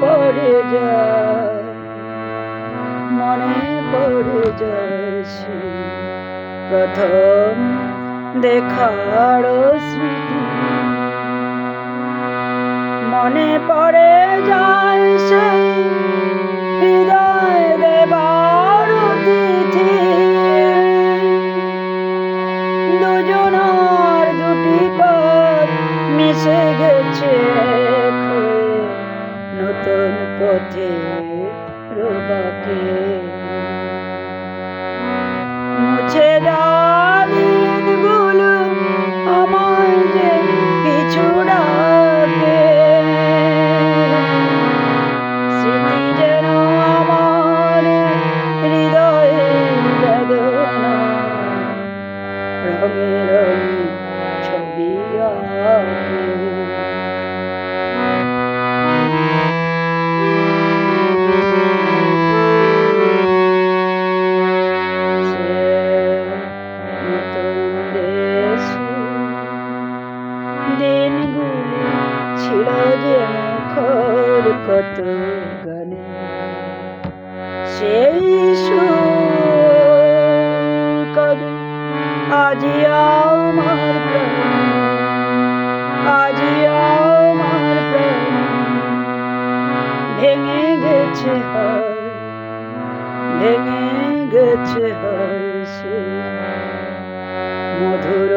পড়ে যায়, মনে পড়ে যায় সে প্রথম দেখার স্মৃতি। মনে পড়ে যায় সেই হৃদয় দেবার তিথি, দুজনার দুটি পথ মিশে গেছে এক হয়ে নতুন পথে রোবাকে। মুছে যাওয়া দিনগুলো আমায় যে পিছু ডাকে, স্মৃতি যেন আমার হৃদয়ে বেদনা, রঙে রঙে ছবি আঁকে। দিনগুলি ছিল যে মুখর কত গানে, সেই সুর কবে আজি আমার প্রাণে, আজি আমার প্রাণে ভেঙে গেছে হায়, ভেঙে গেছে হায় সে মধুর